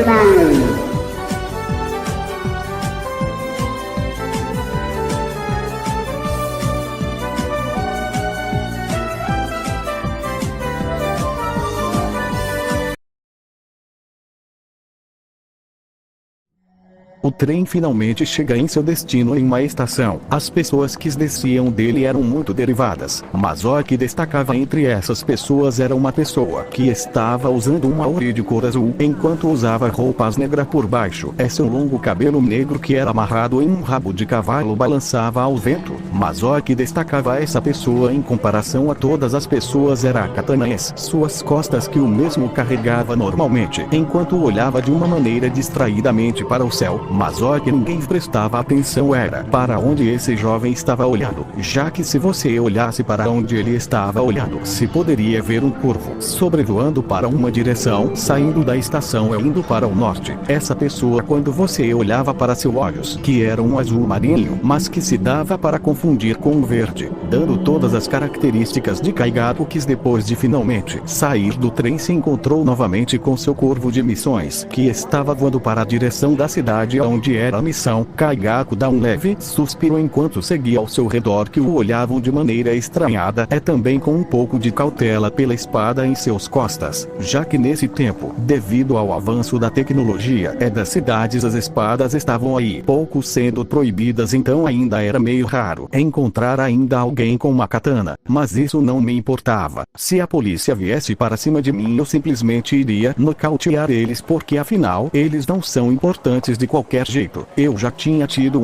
final. O trem finalmente chega em seu destino em uma estação. As pessoas que desciam dele eram muito derivadas, mas o que destacava entre essas pessoas era uma pessoa que estava usando uma Auri de cor azul, enquanto usava roupas negras por baixo. Seu longo cabelo negro que era amarrado em um rabo de cavalo balançava ao vento. Mas o que destacava essa pessoa em comparação a todas as pessoas era a katana em suas costas, que o mesmo carregava normalmente, enquanto olhava de uma maneira distraidamente para o céu. Mas o que ninguém prestava atenção era para onde esse jovem estava olhando, já que se você olhasse para onde ele estava olhando, se poderia ver um corvo sobrevoando para uma direção, saindo da estação e indo para o norte. Essa pessoa, quando você olhava para seus olhos, que eram um azul marinho, mas que se dava para confundir com um verde, dando todas as características de Kaigaku, que depois de finalmente sair do trem se encontrou novamente com seu corvo de missões, que estava voando para a direção da cidade onde era a missão. Kaigaku dá um leve suspiro enquanto seguia ao seu redor, que o olhavam de maneira estranhada, também com um pouco de cautela pela espada em seus costas, já que nesse tempo, devido ao avanço da tecnologia das cidades, as espadas estavam aí pouco sendo proibidas, então ainda era meio raro encontrar ainda alguém com uma katana, mas isso não me importava. Se a polícia viesse para cima de mim, eu simplesmente iria nocautear eles, porque afinal, eles não são importantes de qualquer jeito. Eu já tinha tido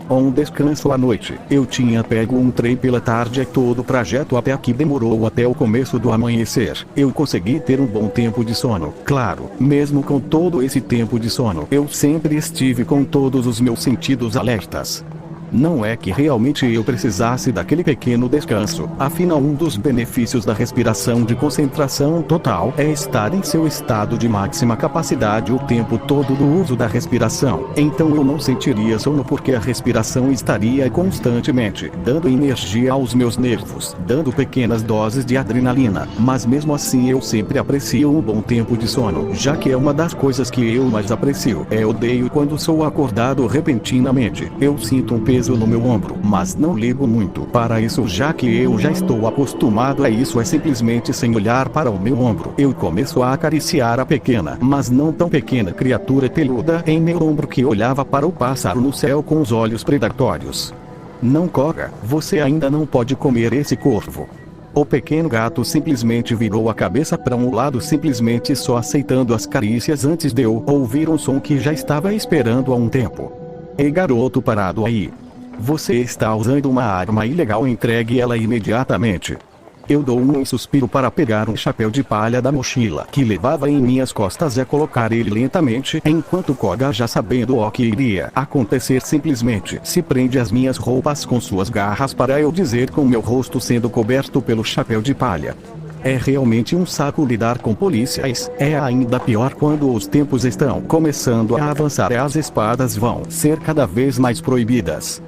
um descanso à noite. Eu tinha pego um trem pela tarde e todo o trajeto até aqui demorou até o começo do amanhecer. Eu consegui ter um bom tempo de sono. Claro, mesmo com todo esse tempo de sono, eu sempre estive com todos os meus sentidos alertas. Não é que realmente eu precisasse daquele pequeno descanso, afinal um dos benefícios da respiração de concentração total é estar em seu estado de máxima capacidade o tempo todo do uso da respiração. Então eu não sentiria sono porque a respiração estaria constantemente dando energia aos meus nervos, dando pequenas doses de adrenalina, mas mesmo assim eu sempre aprecio um bom tempo de sono, já que é uma das coisas que eu mais aprecio. Odeio quando sou acordado repentinamente. Eu sinto um peso no meu ombro, mas não ligo muito para isso, já que eu já estou acostumado a isso. Simplesmente sem olhar para o meu ombro, eu começo a acariciar a pequena, mas não tão pequena criatura peluda em meu ombro, que olhava para o pássaro no céu com os olhos predatórios. Não corra, você ainda não pode comer esse corvo. O pequeno gato simplesmente virou a cabeça para um lado, simplesmente só aceitando as carícias antes de eu ouvir um som que já estava esperando há um tempo. Ei, garoto parado aí. Você está usando uma arma ilegal, entregue ela imediatamente. Eu dou um suspiro para pegar um chapéu de palha da mochila que levava em minhas costas e colocar ele lentamente, enquanto Koga, já sabendo o que iria acontecer, simplesmente se prende às minhas roupas com suas garras, para eu dizer, com meu rosto sendo coberto pelo chapéu de palha. É realmente um saco lidar com policiais. É ainda pior quando os tempos estão começando a avançar e as espadas vão ser cada vez mais proibidas.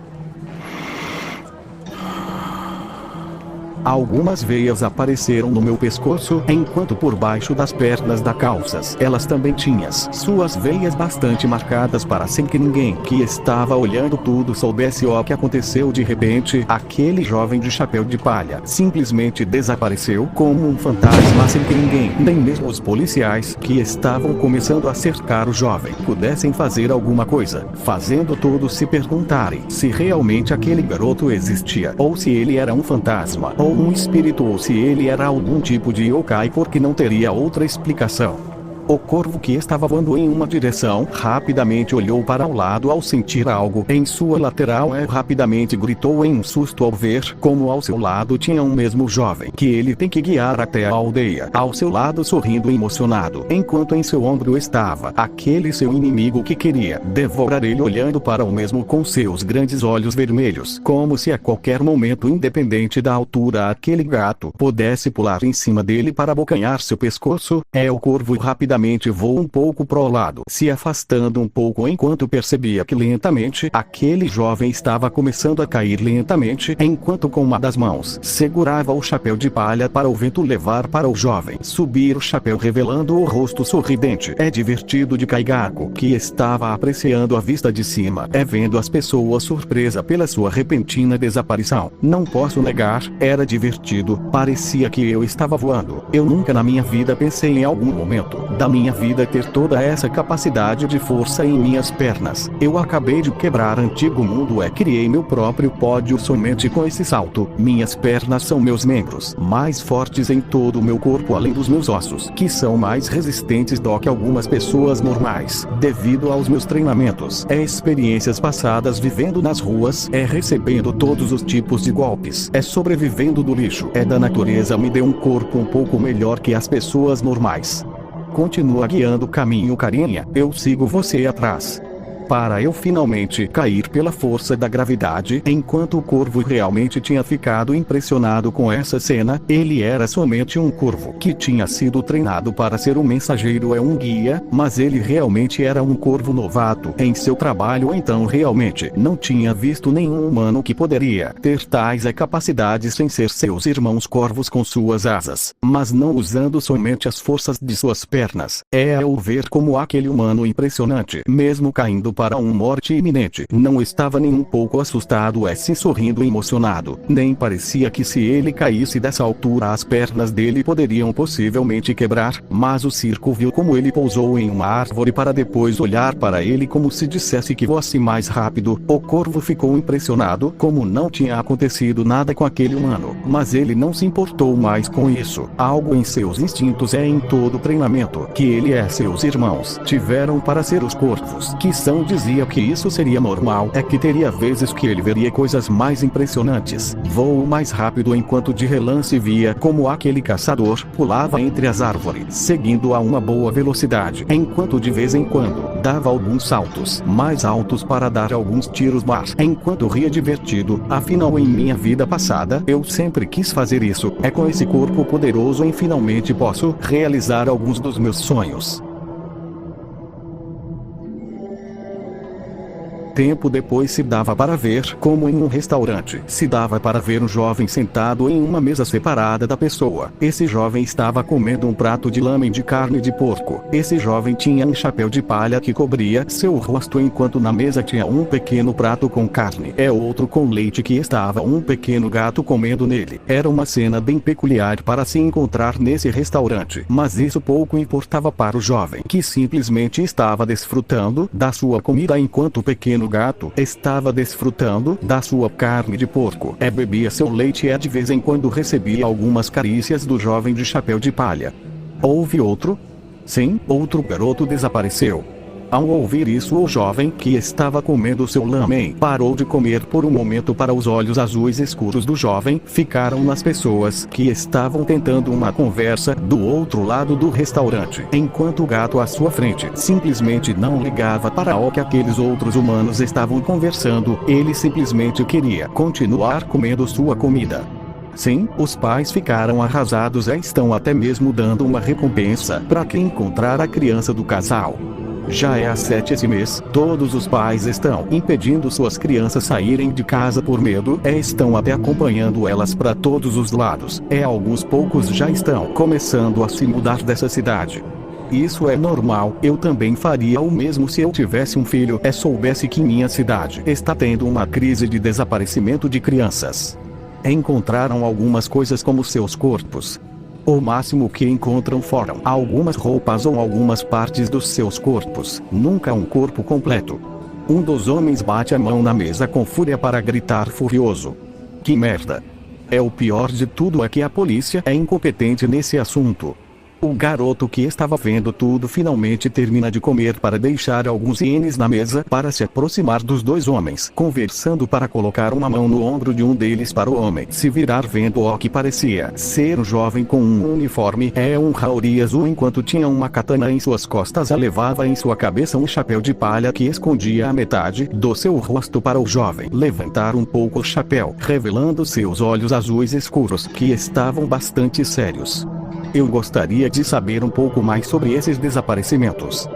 Algumas veias apareceram no meu pescoço, enquanto por baixo das pernas das calças elas também tinham suas veias bastante marcadas, para sem que ninguém que estava olhando tudo soubesse o que aconteceu. De repente, aquele jovem de chapéu de palha simplesmente desapareceu como um fantasma, sem que ninguém, nem mesmo os policiais que estavam começando a cercar o jovem, pudessem fazer alguma coisa, fazendo todos se perguntarem se realmente aquele garoto existia, ou se ele era um fantasma, ou um espírito, ou se ele era algum tipo de yokai, porque não teria outra explicação. O corvo, que estava voando em uma direção, rapidamente olhou para o lado ao sentir algo em sua lateral e rapidamente gritou em um susto ao ver como ao seu lado tinha um mesmo jovem que ele tem que guiar até a aldeia, ao seu lado sorrindo emocionado, enquanto em seu ombro estava aquele seu inimigo que queria devorar ele, olhando para o mesmo com seus grandes olhos vermelhos, como se a qualquer momento, independente da altura, aquele gato pudesse pular em cima dele para abocanhar seu pescoço. O corvo rapidamente rapidamente vou um pouco pro lado, se afastando um pouco enquanto percebia que lentamente aquele jovem estava começando a cair lentamente, enquanto com uma das mãos segurava o chapéu de palha para o vento levar para o jovem subir o chapéu revelando o rosto sorridente. É divertido de Kaigaku, que estava apreciando a vista de cima, vendo as pessoas surpresa pela sua repentina desaparição. Não posso negar, era divertido, parecia que eu estava voando. Eu nunca na minha vida pensei em algum momento da minha vida ter toda essa capacidade de força em minhas pernas. Eu acabei de quebrar antigo mundo criei meu próprio pódio somente com esse salto. Minhas pernas são meus membros mais fortes em todo o meu corpo além dos meus ossos, que são mais resistentes do que algumas pessoas normais, devido aos meus treinamentos, experiências passadas vivendo nas ruas, recebendo todos os tipos de golpes, sobrevivendo do lixo, da natureza me deu um corpo um pouco melhor que as pessoas normais. Continua guiando o caminho, carinha, eu sigo você atrás. Para eu finalmente cair pela força da gravidade, enquanto o corvo realmente tinha ficado impressionado com essa cena. Ele era somente um corvo que tinha sido treinado para ser um mensageiro um guia, mas ele realmente era um corvo novato em seu trabalho, então realmente não tinha visto nenhum humano que poderia ter tais capacidades sem ser seus irmãos corvos com suas asas, mas não usando somente as forças de suas pernas. O ver como aquele humano impressionante, mesmo caindo para uma morte iminente, não estava nem um pouco assustado, se sorrindo emocionado, nem parecia que se ele caísse dessa altura as pernas dele poderiam possivelmente quebrar, mas o circo viu como ele pousou em uma árvore para depois olhar para ele como se dissesse que voasse mais rápido. O corvo ficou impressionado, como não tinha acontecido nada com aquele humano, mas ele não se importou mais com isso. Algo em seus instintos em todo o treinamento que ele e seus irmãos tiveram para ser os corvos que são dizia que isso seria normal, que teria vezes que ele veria coisas mais impressionantes. Voou mais rápido enquanto de relance via como aquele caçador pulava entre as árvores, seguindo a uma boa velocidade, enquanto de vez em quando dava alguns saltos mais altos para dar alguns tiros, mas enquanto ria divertido. Afinal, em minha vida passada, eu sempre quis fazer isso. Com esse corpo poderoso finalmente posso realizar alguns dos meus sonhos. Tempo depois se dava para ver como em um restaurante se dava para ver um jovem sentado em uma mesa separada da pessoa. Esse jovem estava comendo um prato de lamen de carne de porco. Esse jovem tinha um chapéu de palha que cobria seu rosto, enquanto na mesa tinha um pequeno prato com carne, outro com leite, que estava um pequeno gato comendo nele. Era uma cena bem peculiar para se encontrar nesse restaurante, mas isso pouco importava para o jovem, que simplesmente estava desfrutando da sua comida enquanto o pequeno gato estava desfrutando da sua carne de porco. Bebia seu leite de vez em quando recebia algumas carícias do jovem de chapéu de palha. Houve outro? Sim, outro garoto desapareceu. Ao ouvir isso, o jovem que estava comendo seu lamen parou de comer por um momento para os olhos azuis escuros do jovem ficaram nas pessoas que estavam tentando uma conversa do outro lado do restaurante, enquanto o gato à sua frente simplesmente não ligava para o que aqueles outros humanos estavam conversando. Ele simplesmente queria continuar comendo sua comida. Sim, os pais ficaram arrasados e estão até mesmo dando uma recompensa para quem encontrar a criança do casal. Já há 7 esse mês, todos os pais estão impedindo suas crianças saírem de casa por medo, estão até acompanhando elas para todos os lados. Alguns poucos já estão começando a se mudar dessa cidade. Isso é normal, eu também faria o mesmo se eu tivesse um filho e soubesse que minha cidade está tendo uma crise de desaparecimento de crianças. Encontraram algumas coisas como seus corpos. O máximo que encontram foram algumas roupas ou algumas partes dos seus corpos, nunca um corpo completo. Um dos homens bate a mão na mesa com fúria para gritar furioso. Que merda! O pior de tudo é que a polícia é incompetente nesse assunto. O garoto que estava vendo tudo finalmente termina de comer para deixar alguns ienes na mesa para se aproximar dos dois homens, conversando para colocar uma mão no ombro de um deles para o homem se virar, vendo o que parecia ser um jovem com um uniforme um haori azul, enquanto tinha uma katana em suas costas. Levava em sua cabeça um chapéu de palha que escondia a metade do seu rosto para o jovem levantar um pouco o chapéu, revelando seus olhos azuis escuros que estavam bastante sérios. Eu gostaria de saber um pouco mais sobre esses desaparecimentos.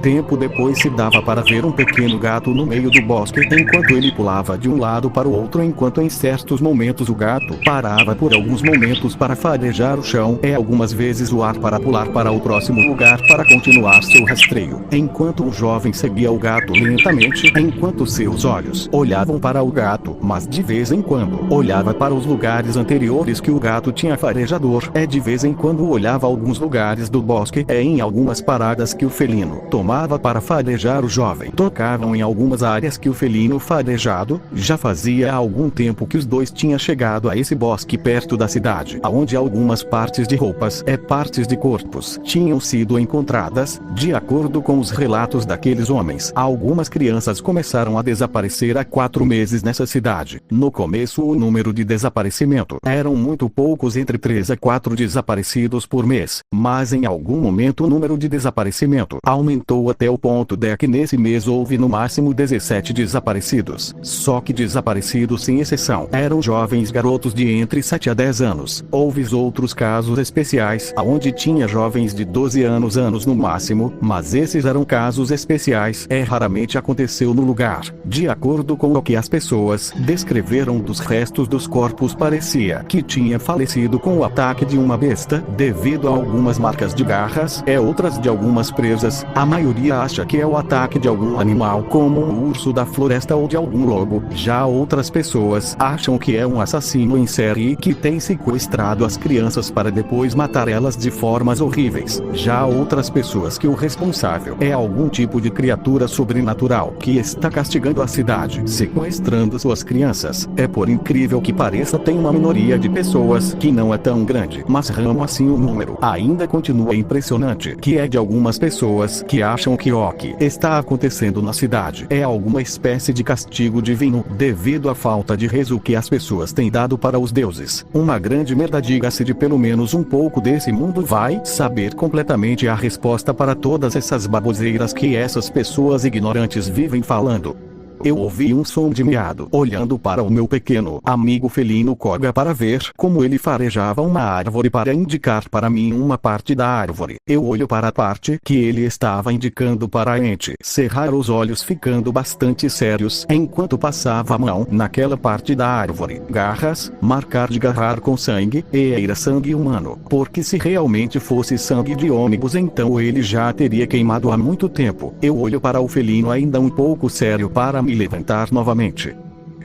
Tempo depois se dava para ver um pequeno gato no meio do bosque enquanto ele pulava de um lado para o outro, enquanto em certos momentos o gato parava por alguns momentos para farejar o chão e algumas vezes o ar para pular para o próximo lugar para continuar seu rastreio, enquanto o jovem seguia o gato lentamente enquanto seus olhos olhavam para o gato, mas de vez em quando olhava para os lugares anteriores que o gato tinha farejador, de vez em quando olhava alguns lugares do bosque em algumas paradas que o felino tomava para farejar o jovem. Tocavam em algumas áreas que o felino farejado já fazia há algum tempo que os dois tinham chegado a esse bosque perto da cidade, onde algumas partes de roupas partes de corpos tinham sido encontradas, de acordo com os relatos daqueles homens. Algumas crianças começaram a desaparecer há 4 meses nessa cidade. No começo o número de desaparecimento eram muito poucos, entre 3 a 4 desaparecidos por mês, mas em algum momento o número de desaparecimento aumentou até o ponto de que nesse mês houve no máximo 17 desaparecidos. Só que desaparecidos sem exceção eram jovens garotos de entre 7 a 10 anos. Houve outros casos especiais aonde tinha jovens de 12 anos no máximo, mas esses eram casos especiais raramente aconteceu no lugar. De acordo com o que as pessoas descreveram dos restos dos corpos, parecia que tinha falecido com o ataque de uma besta, devido a algumas marcas de garras outras de algumas presas. A maioria acha que é o ataque de algum animal como um urso da floresta ou de algum lobo. Já outras pessoas acham que é um assassino em série que tem sequestrado as crianças para depois matar elas de formas horríveis. Já outras pessoas que o responsável é algum tipo de criatura sobrenatural que está castigando a cidade, sequestrando suas crianças. Por incrível que pareça, tem uma minoria de pessoas que não é tão grande, mas ramo assim o número ainda continua impressionante, que é de algumas pessoas que acham que o que está acontecendo na cidade é alguma espécie de castigo divino, devido à falta de rezo que as pessoas têm dado para os deuses. Uma grande merda, diga-se de pelo menos um pouco desse mundo vai saber completamente a resposta para todas essas baboseiras que essas pessoas ignorantes vivem falando. Eu ouvi um som de miado olhando para o meu pequeno amigo felino Koga para ver como ele farejava uma árvore para indicar para mim uma parte da árvore. Eu olho para a parte que ele estava indicando para a ente, cerrar os olhos ficando bastante sérios enquanto passava a mão naquela parte da árvore. Garras, marcar de garrar com sangue, era sangue humano, porque se realmente fosse sangue de ônibus então ele já teria queimado há muito tempo. Eu olho para o felino ainda um pouco sério para me levantar novamente.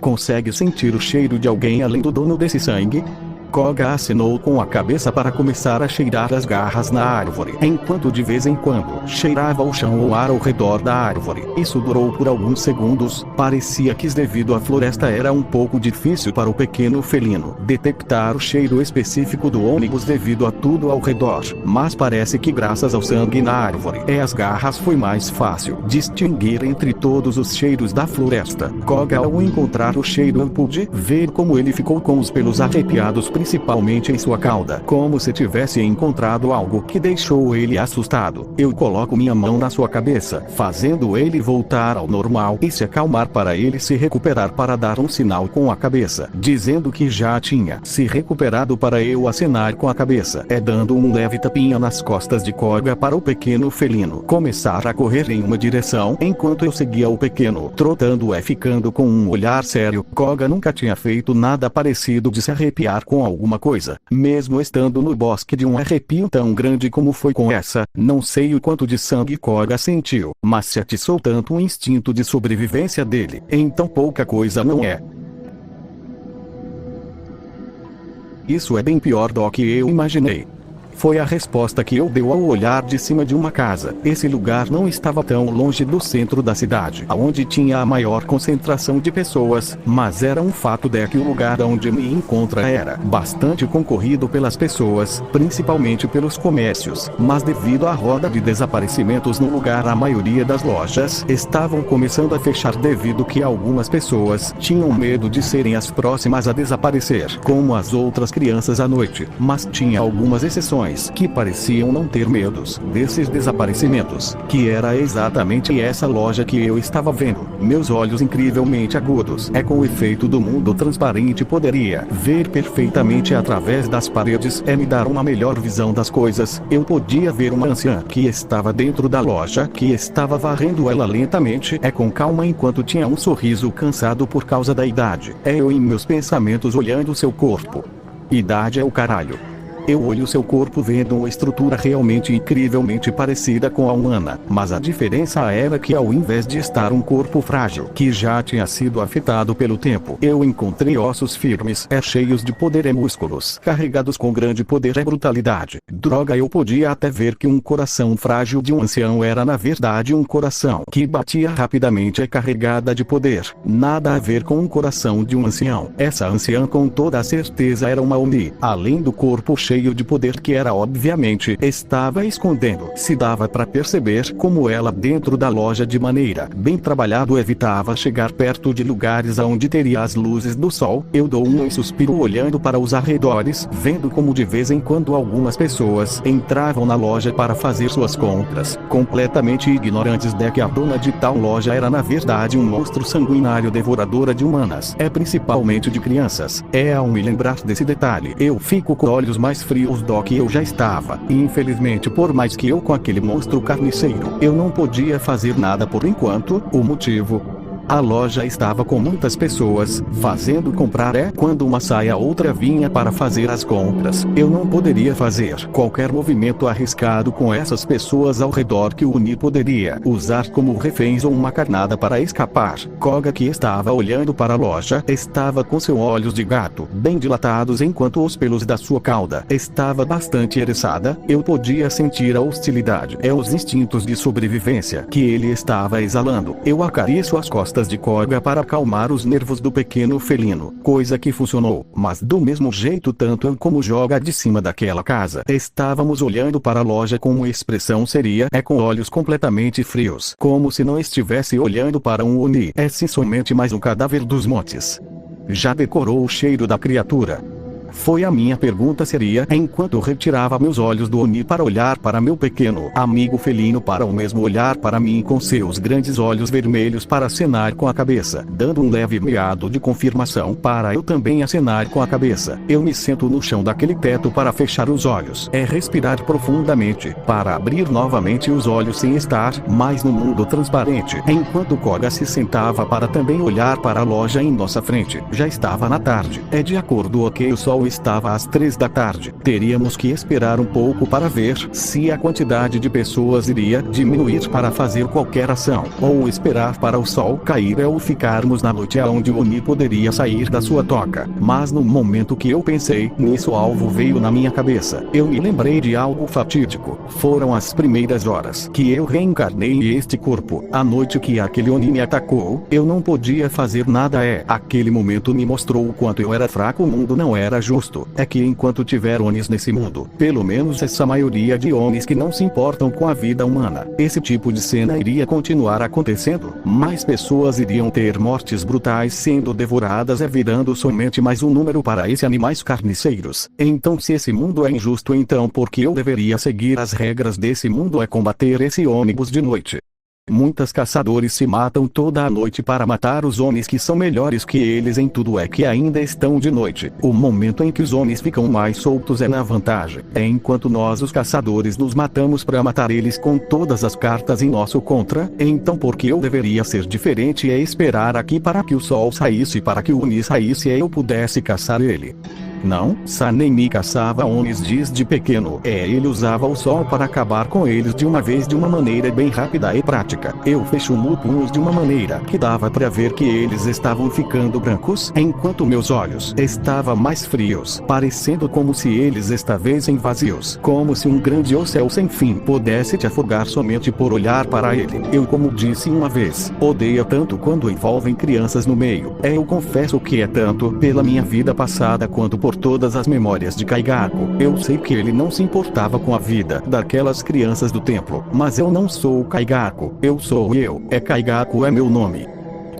Consegue sentir o cheiro de alguém além do dono desse sangue? Koga acenou com a cabeça para começar a cheirar as garras na árvore, enquanto de vez em quando cheirava o chão ou ar ao redor da árvore. Isso durou por alguns segundos. Parecia que devido à floresta era um pouco difícil para o pequeno felino detectar o cheiro específico do ônibus devido a tudo ao redor, mas parece que graças ao sangue na árvore e as garras foi mais fácil distinguir entre todos os cheiros da floresta. Koga, ao encontrar o cheiro, pude ver como ele ficou com os pelos arrepiados, principalmente em sua cauda, como se tivesse encontrado algo que deixou ele assustado. Eu coloco minha mão na sua cabeça, fazendo ele voltar ao normal e se acalmar para ele se recuperar, para dar um sinal com a cabeça, dizendo que já tinha se recuperado, para eu acenar com a cabeça, dando um leve tapinha nas costas de Koga para o pequeno felino começar a correr em uma direção, enquanto eu seguia o pequeno trotando ficando com um olhar sério. Koga nunca tinha feito nada parecido de se arrepiar com alguma coisa, mesmo estando no bosque, de um arrepio tão grande como foi com essa. Não sei o quanto de sangue Koga sentiu, mas se atiçou tanto o instinto de sobrevivência dele, então pouca coisa não é. Isso é bem pior do que eu imaginei. Foi a resposta que eu dei ao olhar de cima de uma casa. Esse lugar não estava tão longe do centro da cidade, onde tinha a maior concentração de pessoas, mas era um fato de que o lugar onde me encontra era bastante concorrido pelas pessoas, principalmente pelos comércios, mas devido à roda de desaparecimentos no lugar, a maioria das lojas estavam começando a fechar devido que algumas pessoas tinham medo de serem as próximas a desaparecer, como as outras crianças à noite, mas tinha algumas exceções. anciões que pareciam não ter medos desses desaparecimentos, que era exatamente essa loja que eu estava vendo. Meus olhos incrivelmente agudos, com o efeito do mundo transparente, poderia ver perfeitamente através das paredes, me dar uma melhor visão das coisas. Eu podia ver uma anciã que estava dentro da loja, que estava varrendo ela lentamente, com calma, enquanto tinha um sorriso cansado por causa da idade. Eu em meus pensamentos olhando seu corpo. Idade é o caralho. Eu olho seu corpo vendo uma estrutura realmente incrivelmente parecida com a humana, mas a diferença era que ao invés de estar um corpo frágil, que já tinha sido afetado pelo tempo, eu encontrei ossos firmes, cheios de poder e músculos, carregados com grande poder e brutalidade. Droga, eu podia até ver que um coração frágil de um ancião era na verdade um coração que batia rapidamente e carregada de poder. Nada a ver com um coração de um ancião. Essa anciã com toda a certeza era uma Oni, além do corpo cheio de poder que ela obviamente estava escondendo. Se dava para perceber como ela dentro da loja de maneira bem trabalhado evitava chegar perto de lugares aonde teria as luzes do sol. Eu dou um suspiro olhando para os arredores, vendo como de vez em quando algumas pessoas entravam na loja para fazer suas compras, completamente ignorantes de que a dona de tal loja era na verdade um monstro sanguinário devoradora de humanas, principalmente de crianças. Ao me lembrar desse detalhe, eu fico com olhos mais frios do que eu já estava. E infelizmente, por mais que eu com aquele monstro carniceiro, eu não podia fazer nada por enquanto. O motivo? A loja estava com muitas pessoas fazendo comprar. Quando uma saia outra vinha para fazer as compras, eu não poderia fazer qualquer movimento arriscado com essas pessoas ao redor que o Oni poderia usar como reféns ou uma carnada para escapar. Koga, que estava olhando para a loja, estava com seus olhos de gato bem dilatados enquanto os pelos da sua cauda estava bastante eriçada. Eu podia sentir a hostilidade e os instintos de sobrevivência que ele estava exalando. Eu acariço as costas de Koga para acalmar os nervos do pequeno felino, coisa que funcionou, mas do mesmo jeito tanto eu como Joga de cima daquela casa estávamos olhando para a loja com uma expressão séria com olhos completamente frios, como se não estivesse olhando para um Oni, se somente mais um cadáver dos montes. Já decorou o cheiro da criatura? Foi a minha pergunta séria enquanto retirava meus olhos do Oni para olhar para meu pequeno amigo felino, para o mesmo olhar para mim com seus grandes olhos vermelhos, para acenar com a cabeça, dando um leve miado de confirmação para eu também acenar com a cabeça. Eu me sento no chão daquele teto para fechar os olhos, respirar profundamente, para abrir novamente os olhos sem estar mais no mundo transparente, enquanto Koga se sentava para também olhar para a loja em nossa frente. Já estava na tarde. De acordo com o sol estava às 3 da tarde. Teríamos que esperar um pouco para ver se a quantidade de pessoas iria diminuir para fazer qualquer ação, ou esperar para o sol cair ou ficarmos na noite onde o Oni poderia sair da sua toca. Mas no momento que eu pensei nisso, algo veio na minha cabeça. Eu me lembrei de algo fatídico. Foram as primeiras horas que eu reencarnei este corpo. A noite que aquele Oni me atacou, eu não podia fazer nada. Aquele momento me mostrou o quanto eu era fraco. O mundo não era justo. Que enquanto tiver Onis nesse mundo, pelo menos essa maioria de Onis que não se importam com a vida humana, esse tipo de cena iria continuar acontecendo. Mais pessoas iriam ter mortes brutais sendo devoradas, virando somente mais um número para esses animais carniceiros. Então, se esse mundo é injusto, então por que eu deveria seguir as regras desse mundo? Combater esse ônibus de noite. Muitos caçadores se matam toda a noite para matar os Onis que são melhores que eles em tudo, que ainda estão de noite. O momento em que os Onis ficam mais soltos na vantagem. Enquanto nós os caçadores nos matamos para matar eles com todas as cartas em nosso contra. Então por que eu deveria ser diferente e esperar aqui para que o sol saísse, para que o Oni saísse e eu pudesse caçar ele? Não, Sanen me caçava Onis desde pequeno. Ele usava o sol para acabar com eles de uma vez, de uma maneira bem rápida e prática. Eu fecho meus punhos de uma maneira que dava para ver que eles estavam ficando brancos, enquanto meus olhos estavam mais frios, parecendo como se eles estivessem vazios, como se um grande céu sem fim pudesse te afogar somente por olhar para ele. Eu, como disse uma vez, odeio tanto quando envolvem crianças no meio. Eu confesso que é tanto pela minha vida passada quanto por todas as memórias de Kaigaku. Eu sei que ele não se importava com a vida daquelas crianças do templo, mas eu não sou o Kaigaku. Eu sou eu. Kaigaku é meu nome.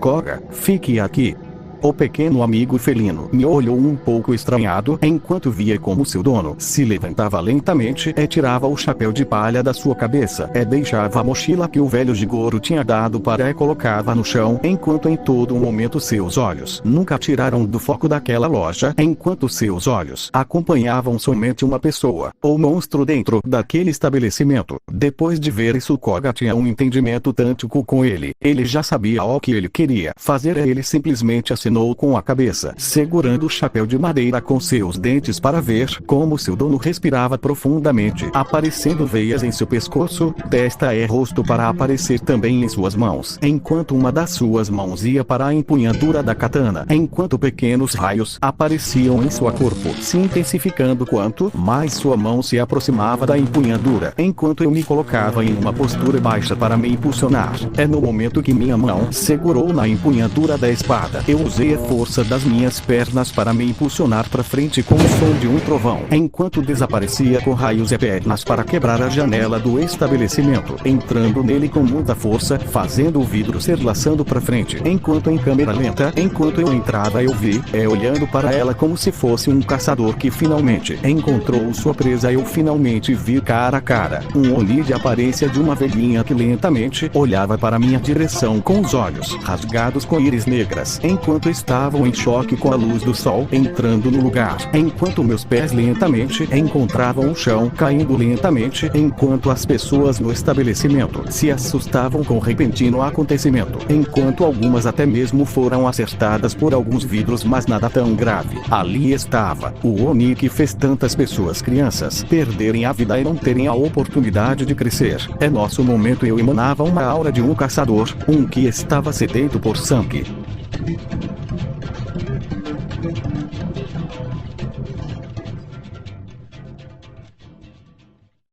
Koga, fique aqui. O pequeno amigo felino me olhou um pouco estranhado enquanto via como seu dono se levantava lentamente e tirava o chapéu de palha da sua cabeça e deixava a mochila que o velho Jigoro tinha dado para e colocava no chão, enquanto em todo momento seus olhos nunca tiraram do foco daquela loja, enquanto seus olhos acompanhavam somente uma pessoa, ou monstro dentro daquele estabelecimento. Depois de ver isso, Koga tinha um entendimento tântico com ele. Ele já sabia o que ele queria fazer e ele simplesmente acenou com a cabeça, segurando o chapéu de madeira com seus dentes para ver como seu dono respirava profundamente, aparecendo veias em seu pescoço, testa e rosto para aparecer também em suas mãos, enquanto uma das suas mãos ia para a empunhadura da katana, enquanto pequenos raios apareciam em seu corpo, se intensificando quanto mais sua mão se aproximava da empunhadura, enquanto eu me colocava em uma postura baixa para me impulsionar. É no momento que minha mão segurou na empunhadura da espada, eu usei a força das minhas pernas para me impulsionar para frente com o som de um trovão, enquanto desaparecia com raios e pernas para quebrar a janela do estabelecimento, entrando nele com muita força, fazendo o vidro ser laçando para frente, enquanto em câmera lenta, enquanto eu entrava eu vi, olhando para ela como se fosse um caçador que finalmente encontrou sua presa. Eu finalmente vi cara a cara um Oni de aparência de uma velhinha que lentamente olhava para minha direção com os olhos rasgados com íris negras, enquanto estavam em choque com a luz do sol entrando no lugar, enquanto meus pés lentamente encontravam o chão, caindo lentamente, enquanto as pessoas no estabelecimento se assustavam com o repentino acontecimento, enquanto algumas até mesmo foram acertadas por alguns vidros, mas nada tão grave. Ali estava o Oni que fez tantas pessoas crianças perderem a vida e não terem a oportunidade de crescer. É nosso momento. Eu emanava uma aura de um caçador, um que estava sedento por sangue.